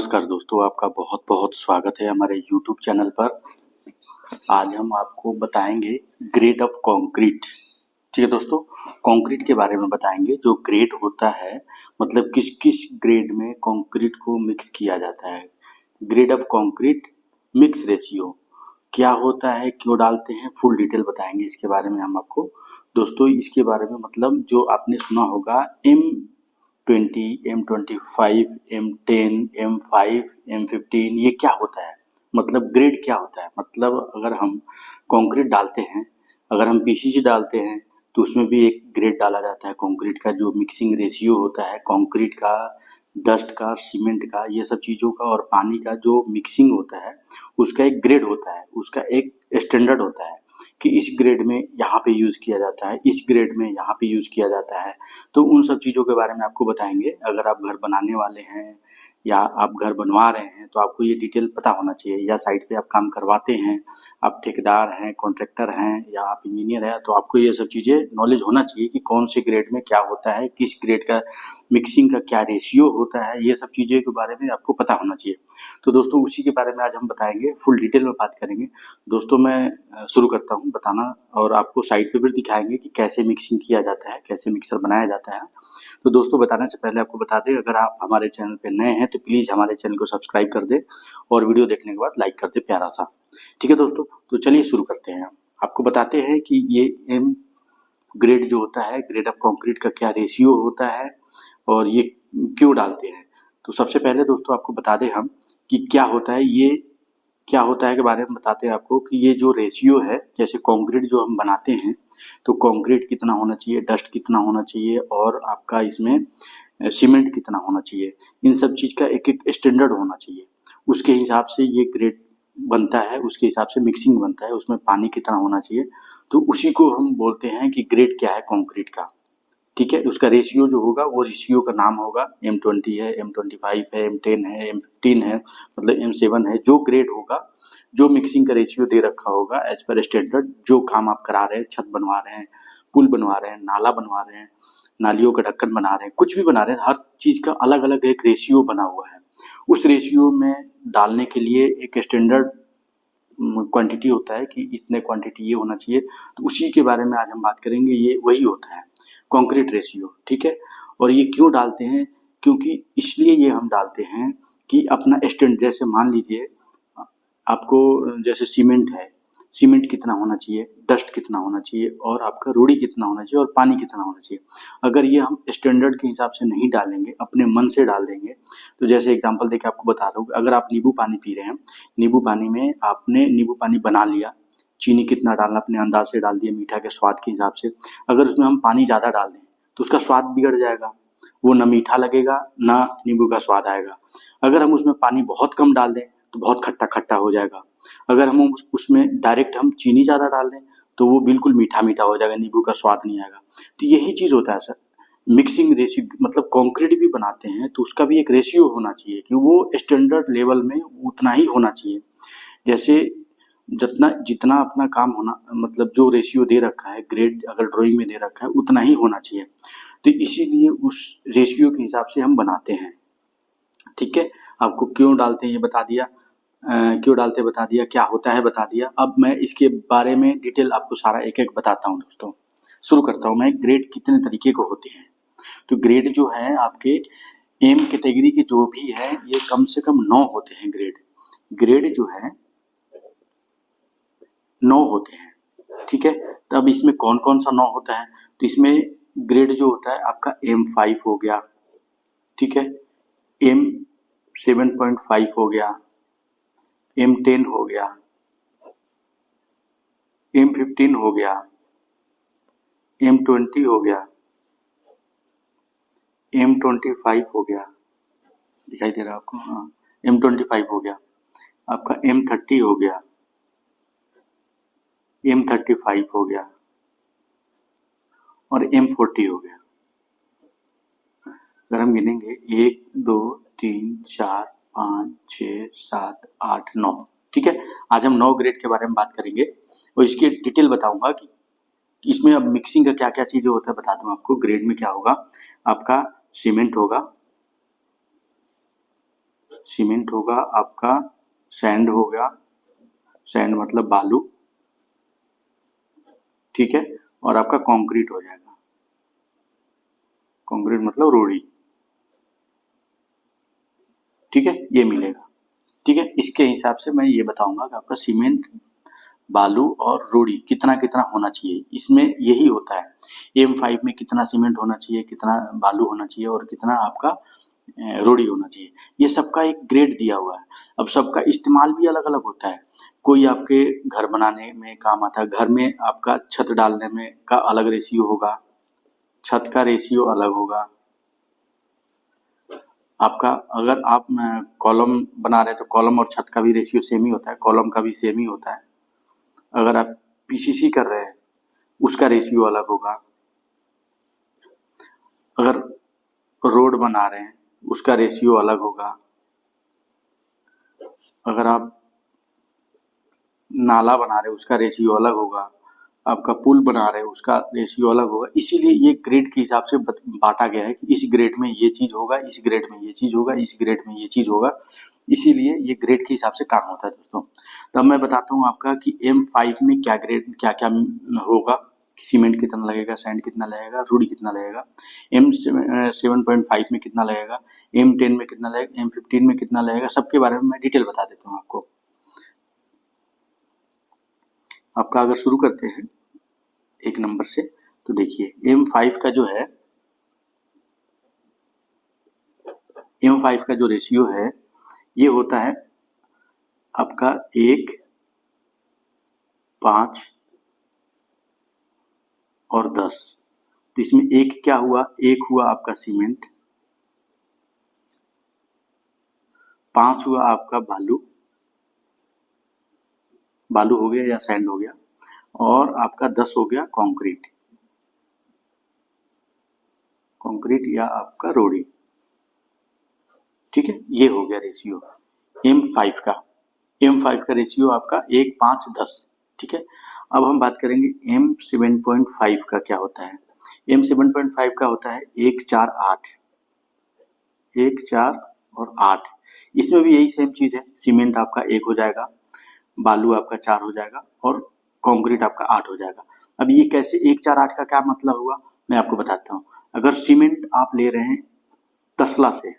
नमस्कार दोस्तों, आपका बहुत बहुत स्वागत है हमारे YouTube चैनल पर। आज हम आपको बताएंगे ग्रेड ऑफ कंक्रीट। ठीक है दोस्तों, कंक्रीट के बारे में बताएंगे। जो ग्रेड होता है मतलब किस किस ग्रेड में कंक्रीट को मिक्स किया जाता है। Grade of concrete mix ratio क्या होता है, क्यों डालते हैं, फुल डिटेल बताएंगे इसके बारे में हम आपको। दोस्तों इसके बारे में मतलब जो आपने सुना होगा M20, M25, M10, M5, M15, ये क्या होता है, मतलब ग्रेड क्या होता है। मतलब अगर हम कंक्रीट डालते हैं, अगर हम पीसीसी डालते हैं तो उसमें भी एक ग्रेड डाला जाता है कंक्रीट का। जो मिक्सिंग रेशियो होता है कंक्रीट का, डस्ट का, सीमेंट का, ये सब चीज़ों का और पानी का जो मिक्सिंग होता है उसका एक ग्रेड होता है, उसका एक स्टैंडर्ड होता है कि इस ग्रेड में यहाँ पे यूज़ किया जाता है, इस ग्रेड में यहाँ पे यूज़ किया जाता है। तो उन सब चीज़ों के बारे में आपको बताएंगे। अगर आप घर बनाने वाले हैं या आप घर बनवा रहे हैं तो आपको ये डिटेल पता होना चाहिए, या साइट पे आप काम करवाते हैं, आप ठेकेदार हैं, कॉन्ट्रैक्टर हैं या आप इंजीनियर हैं, तो आपको ये सब चीज़ें नॉलेज होना चाहिए कि कौन से ग्रेड में क्या होता है, किस ग्रेड का मिक्सिंग का क्या रेशियो होता है, ये सब चीज़ें के बारे में आपको पता होना चाहिए। तो दोस्तों उसी के बारे में आज हम बताएंगे, फुल डिटेल में बात करेंगे। दोस्तों मैं शुरू करता हूँ बताना, और आपको साइट पे भी दिखाएंगे कि कैसे मिक्सिंग किया जाता है, कैसे मिक्सर बनाया जाता है। तो दोस्तों बताने से पहले आपको बता दें, अगर आप हमारे चैनल पे नए हैं तो प्लीज़ हमारे चैनल को सब्सक्राइब कर दें और वीडियो देखने के बाद लाइक कर दें प्यारा सा। ठीक है दोस्तों, तो चलिए शुरू करते हैं। आपको बताते हैं कि ये एम ग्रेड जो होता है, ग्रेड ऑफ कंक्रीट का क्या रेशियो होता है और ये क्यों डालते हैं। तो सबसे पहले दोस्तों आपको बता दें हम कि क्या होता है, ये क्या होता है के बारे में बताते हैं आपको कि ये जो रेशियो है, जैसे कंक्रीट जो हम बनाते हैं तो कंक्रीट कितना होना चाहिए, डस्ट कितना होना चाहिए और आपका इसमें सीमेंट कितना होना चाहिए, इन सब चीज़ का एक एक स्टैंडर्ड होना चाहिए। उसके हिसाब से ये ग्रेड बनता है, उसके हिसाब से मिक्सिंग बनता है, उसमें पानी कितना होना चाहिए। तो उसी को हम बोलते हैं कि ग्रेड क्या है कंक्रीट का। ठीक है, उसका रेशियो जो होगा वो रेशियो का नाम होगा। M20 है, M25 है, M10 है, M15 है, मतलब M7 है। जो ग्रेड होगा, जो मिक्सिंग का रेशियो दे रखा होगा एज पर स्टैंडर्ड, जो काम आप करा रहे हैं, छत बनवा रहे हैं, पुल बनवा रहे हैं, नाला बनवा रहे हैं, नालियों का ढक्कन बना रहे हैं, कुछ भी बना रहे हैं, हर चीज़ का अलग अलग एक रेशियो बना हुआ है। उस रेशियो में डालने के लिए एक स्टैंडर्ड क्वांटिटी होता है कि इतने क्वांटिटी ये होना चाहिए। तो उसी के बारे में आज हम बात करेंगे। ये वही होता है कंक्रीट रेशियो। ठीक है, और ये क्यों डालते हैं, क्योंकि इसलिए ये हम डालते हैं कि अपना स्टैंड, जैसे मान लीजिए आपको जैसे सीमेंट है, सीमेंट कितना होना चाहिए, डस्ट कितना होना चाहिए और आपका रोड़ी कितना होना चाहिए और पानी कितना होना चाहिए। अगर ये हम स्टैंडर्ड के हिसाब से नहीं डालेंगे, अपने मन से डाल देंगे, तो जैसे एग्जांपल देके आपको बता रहा हूँ, अगर आप नींबू पानी पी रहे हैं, नींबू पानी में आपने नींबू पानी बना लिया, चीनी कितना डालना अपने अंदाज से डाल दिया, मीठा के स्वाद के हिसाब से। अगर उसमें हम पानी ज़्यादा डाल दें तो उसका स्वाद बिगड़ जाएगा, वो ना मीठा लगेगा ना नींबू का स्वाद आएगा। अगर हम उसमें पानी बहुत कम डाल दें तो बहुत खट्टा खट्टा हो जाएगा। अगर हम उसमें डायरेक्ट हम चीनी ज़्यादा डाल दें तो वो बिल्कुल मीठा मीठा हो जाएगा, नींबू का स्वाद नहीं आएगा। तो यही चीज़ होता है सर, मिक्सिंग रेशियो, मतलब कंक्रीट भी बनाते हैं तो उसका भी एक रेशियो होना चाहिए कि वो स्टैंडर्ड लेवल में उतना ही होना चाहिए। जैसे जितना जितना अपना काम होना, मतलब जो रेशियो दे रखा है, ग्रेड अगर ड्राइंग में दे रखा है उतना ही होना चाहिए। तो इसीलिए उस रेशियो के हिसाब से हम बनाते हैं। ठीक है, आपको क्यों डालते हैं ये बता दिया, क्यों डालते हैं बता दिया, क्या होता है बता दिया। अब मैं इसके बारे में डिटेल आपको सारा एक एक बताता हूँ दोस्तों। शुरू करता हूँ मैं। ग्रेड कितने तरीके के होते हैं, तो ग्रेड जो है आपके एम कैटेगरी के जो भी है, ये कम से कम 9 होते हैं ग्रेड। ग्रेड जो है 9 होते हैं। ठीक है, तो अब इसमें कौन कौन सा 9 होता है, तो इसमें ग्रेड जो होता है आपका M5 हो गया, ठीक है, M7.5 हो गया, M10 हो गया, M15 हो गया, M20 हो गया, M25 हो गया, दिखाई दे रहा है आपको, हाँ, M25 हो गया, आपका M30 हो गया, M35 हो गया और M40 हो गया। अगर हम गिनेंगे 1 2 3 4 5 6 7 8 9, ठीक है। आज हम 9 ग्रेड के बारे में बात करेंगे और इसकी डिटेल बताऊंगा कि इसमें अब मिक्सिंग का क्या क्या चीज़ें होता है बता दूं आपको। ग्रेड में क्या होगा, आपका सीमेंट होगा, सीमेंट होगा आपका, सैंड हो गया, सैंड मतलब बालू, ठीक है, और आपका कंक्रीट हो जाएगा, कंक्रीट मतलब रोड़ी, ठीक है, ये मिलेगा। ठीक है, इसके हिसाब से मैं ये बताऊंगा कि आपका सीमेंट, बालू और रोड़ी कितना कितना होना चाहिए। इसमें यही होता है, M5 में कितना सीमेंट होना चाहिए, कितना बालू होना चाहिए और कितना आपका रोड़ी होना चाहिए। ये सबका एक ग्रेड दिया हुआ है। अब सबका इस्तेमाल भी अलग अलग होता है। कोई आपके घर बनाने में काम आता है, घर में आपका छत डालने में का अलग रेशियो होगा, छत का रेशियो अलग होगा आपका। अगर आप कॉलम बना रहे हैं तो कॉलम और छत का भी रेशियो सेम ही होता है, कॉलम का भी सेम ही होता है। अगर आप PCC कर रहे हैं उसका रेशियो अलग होगा। अगर रोड बना रहे हैं उसका रेशियो अलग होगा। अगर आप नाला बना रहे हैं उसका रेशियो अलग होगा। आपका पुल बना रहे हैं उसका रेशियो अलग होगा। इसीलिए ये ग्रेड के हिसाब से बांटा गया है कि इस ग्रेड में ये चीज होगा, इस ग्रेड में ये चीज होगा, इस ग्रेड में ये चीज होगा। इसीलिए ये ग्रेड के हिसाब से काम होता है दोस्तों। तो अब मैं बताता हूँ आपका कि M5 में क्या ग्रेड, क्या क्या होगा, सीमेंट कितना लगेगा, सैंड कितना लगेगा, रोड़ी कितना लगेगा, M7.5 में कितना लगेगा, M10 में कितना लगेगा, M15 में कितना लगेगा, सबके बारे में मैं डिटेल बता देता हूँ आपको। आपका अगर शुरू करते हैं 1 नंबर से, तो देखिए M5 का जो है, M5 का जो रेशियो है ये होता है आपका 1, 5 और 10। तो इसमें एक क्या हुआ, एक हुआ आपका सीमेंट, 5 हुआ आपका बालू, बालू हो गया या सैंड हो गया, और आपका 10 हो गया कंक्रीट, कंक्रीट या आपका रोड़ी। ठीक है, ये हो गया रेशियो M5 का। M5 का रेशियो आपका 1, 5, 10। ठीक है, अब हम बात करेंगे M7.5 का क्या होता है। M7.5 का होता है 1, 4, 8, 1, 4 और 8। इसमें भी यही सेम चीज है, सीमेंट आपका 1 हो जाएगा, बालू आपका 4 हो जाएगा और कंक्रीट आपका 8 हो जाएगा। अब ये कैसे 1, 4, 8 का क्या मतलब हुआ, मैं आपको बताता हूँ। अगर सीमेंट आप ले रहे हैं तसला से,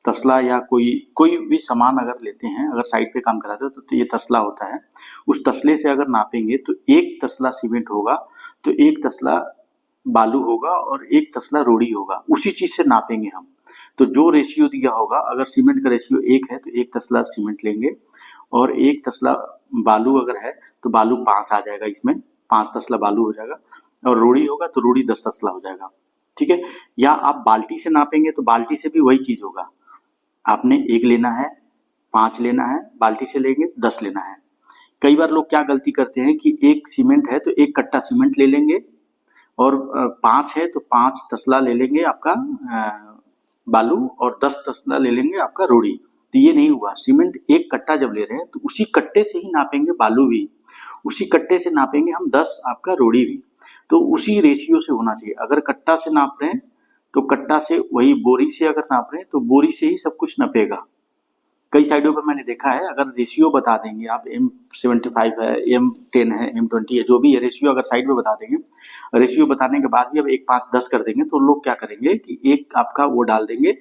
तसला या कोई भी सामान अगर लेते हैं, अगर साइड पे काम कराते हो तो ये तसला होता है। उस तसले से अगर नापेंगे तो 1 तसला सीमेंट होगा, तो 1 तसला बालू होगा और 1 तसला रोड़ी होगा। उसी चीज से नापेंगे हम। तो जो रेशियो दिया होगा, अगर सीमेंट का रेशियो 1 है तो 1 तसला सीमेंट लेंगे, और 1 तसला बालू अगर है तो बालू 5 आ जाएगा, इसमें 5 तसला बालू हो जाएगा, और रोड़ी होगा तो रोड़ी 10 तसला हो जाएगा। ठीक है, या आप बाल्टी से नापेंगे तो बाल्टी से भी वही चीज होगा। आपने 1 लेना है, 5 लेना है, बाल्टी से लेंगे 10 लेना है। कई बार लोग क्या गलती करते हैं कि 1 सीमेंट है तो 1 कट्टा सीमेंट ले लेंगे, और 5 है तो 5 तसला ले लेंगे आपका बालू, और 10 तसला ले लेंगे आपका रोड़ी। तो ये नहीं हुआ। सीमेंट 1 कट्टा जब ले रहे हैं तो उसी कट्टे से ही नापेंगे बालू भी, उसी कट्टे से नापेंगे हम 10 आपका रोड़ी भी। तो उसी रेशियो से होना चाहिए। अगर कट्टा से नाप रहे हैं तो कट्टा से, वही बोरी से अगर नाप रहे हैं तो बोरी से ही सब कुछ नपेगा। कई साइडों पर मैंने देखा है, अगर रेशियो बता देंगे आप, M75 है, M10 है, M20 है, जो भी है रेशियो अगर साइड में बता देंगे, रेशियो बताने के बाद भी अब 1, 5, 10 कर देंगे, तो लोग क्या करेंगे कि एक आपका वो डाल देंगे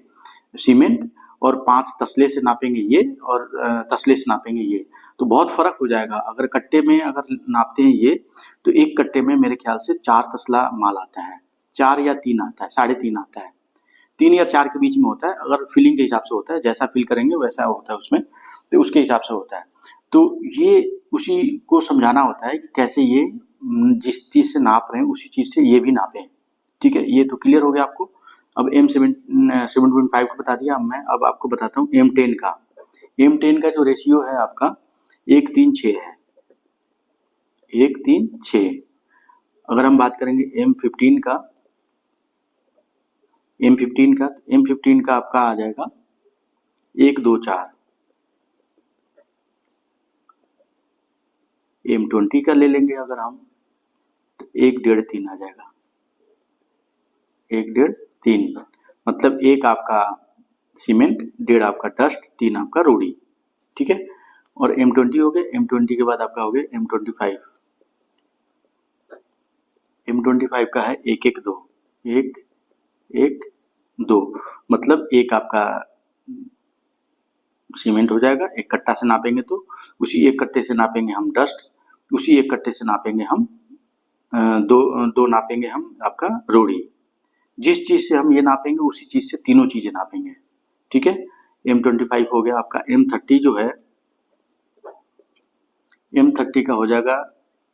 सीमेंट, और 5 तसले से नापेंगे ये, और तसले से नापेंगे ये, तो बहुत फर्क हो जाएगा। अगर कट्टे में अगर नापते हैं ये, तो एक कट्टे में मेरे ख्याल से 4 तसला माल आता है, 4 या 3 आता है, 3.5 आता है, 3 या 4 के बीच में होता है। अगर फिलिंग के हिसाब से होता है, जैसा फिल करेंगे वैसा होता है उसमें, तो उसके हिसाब से होता है। तो ये उसी को समझाना होता है कि कैसे ये जिस चीज से नाप रहे हैं उसी चीज से ये भी नापें। ठीक है, ये तो क्लियर हो गया आपको। अब M7.5 को बता दिया। अब मैं आपको बताता हूँ M10 का। M10 का जो रेशियो है आपका 1, 3, 6 है, 1, 3, 6। अगर हम बात करेंगे M15 का, M15 का आपका आ जाएगा 1, 2, 4। M20 का ले लेंगे अगर हम, तो 1, 1.5, 3 आ जाएगा, 1, 1.5, 3। मतलब एक आपका सीमेंट, 1.5 आपका डस्ट, 3 आपका रोड़ी, ठीक है। और M20 हो गया। M20 के बाद आपका हो गया M25। M25 का है 1-1-2, 1-1-2, मतलब एक आपका सीमेंट हो जाएगा। एक कट्टा से नापेंगे तो उसी एक कट्टे से नापेंगे हम डस्ट, उसी एक कट्टे से नापेंगे हम दो नापेंगे हम आपका रोड़ी। जिस चीज से हम ये नापेंगे उसी चीज से तीनों चीजें नापेंगे, ठीक है। M25 हो गया आपका। M30 जो है, M30 का हो जाएगा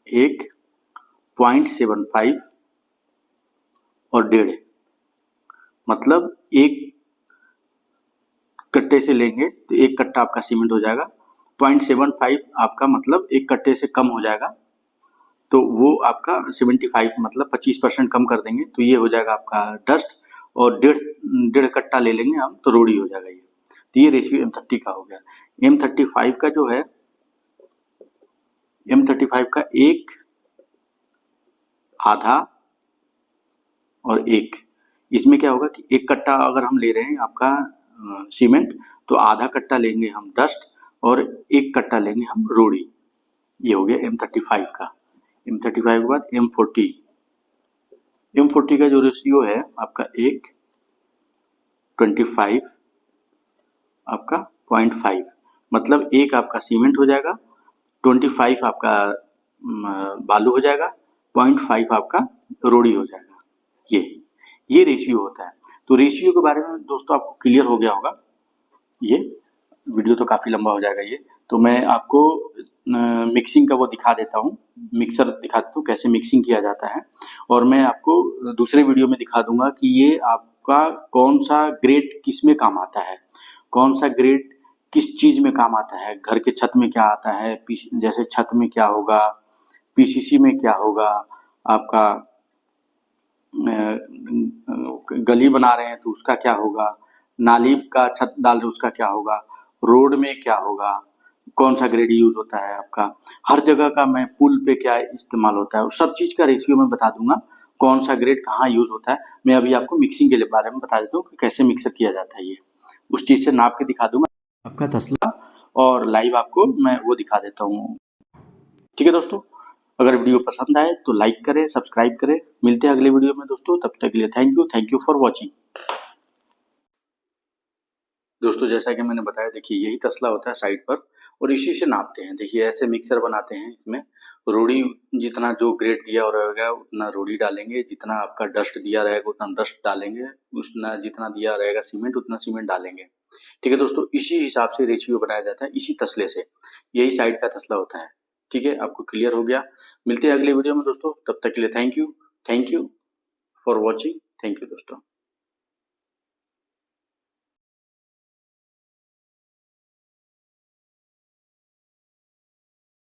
1.75 और 1.5, मतलब एक कट्टे से लेंगे तो एक कट्टा आपका सीमेंट हो जाएगा। 0.75 आपका मतलब एक कट्टे से कम हो जाएगा, तो वो आपका 75 मतलब 25% कम कर देंगे तो ये हो जाएगा आपका डस्ट। और 1.5 कट्टा ले लेंगे हम तो रोड़ी हो जाएगा ये। तो ये रेशियो M30 का हो गया। M35 का जो है, M35 का 1, आधा और 1। इसमें क्या होगा कि एक कट्टा अगर हम ले रहे हैं आपका सीमेंट, तो आधा कट्टा लेंगे हम डस्ट और एक कट्टा लेंगे हम रोड़ी। ये हो गया M35 का। M35 के बाद M40। M40 का जो रेशियो है आपका 1:25 आपका 0.5, मतलब एक आपका सीमेंट हो जाएगा, 25 आपका बालू हो जाएगा, 0.5 आपका रोड़ी हो जाएगा। ये रेशियो होता है। तो रेशियो के बारे में दोस्तों आपको क्लियर हो गया होगा। ये वीडियो तो काफ़ी लंबा हो जाएगा ये, तो मैं आपको मिक्सिंग का वो दिखा देता हूँ, मिक्सर दिखा देता हूँ कैसे मिक्सिंग किया जाता है। और मैं आपको दूसरे वीडियो में दिखा दूंगा कि ये आपका कौन सा ग्रेड किस में काम आता है, कौन सा ग्रेड किस चीज़ में काम आता है। घर के छत में क्या आता है, जैसे छत में क्या होगा, PCC में क्या होगा, आपका गली बना रहे हैं तो उसका क्या होगा, नाली का छत डाल रहे उसका क्या होगा, रोड में क्या होगा, कौन सा ग्रेड यूज होता है आपका, हर जगह का मैं पुल पे क्या इस्तेमाल होता है, सब चीज़ का रेशियो मैं बता दूंगा, कौन सा ग्रेड कहाँ यूज होता है। मैं अभी आपको मिक्सिंग के बारे में बता देता हूँ कि कैसे मिक्सर किया जाता है। ये उस चीज़ से नाप के दिखा दूंगा आपका तसला, और लाइव आपको मैं वो दिखा देता हूँ, ठीक है दोस्तों। अगर वीडियो पसंद आए तो लाइक करें, सब्सक्राइब करें। मिलते हैं अगले वीडियो में दोस्तों, तब तक के लिए थैंक यू फॉर वॉचिंग। दोस्तों जैसा कि मैंने बताया, देखिए यही तसला होता है साइड पर, और इसी से नापते हैं। देखिए ऐसे मिक्सर बनाते हैं, इसमें रोड़ी जितना जो ग्रेड दिया रहेगा उतना रोड़ी डालेंगे, जितना आपका डस्ट दिया रहेगा उतना डस्ट डालेंगे, उतना जितना दिया रहेगा सीमेंट उतना सीमेंट डालेंगे, ठीक है दोस्तों। इसी हिसाब से रेशियो बनाया जाता है, इसी तसले से। यही साइड का तसला होता है, ठीक है। आपको क्लियर हो गया। मिलते हैं अगले वीडियो में दोस्तों, तब तक के लिए thank you for watching. Thank you दोस्तों।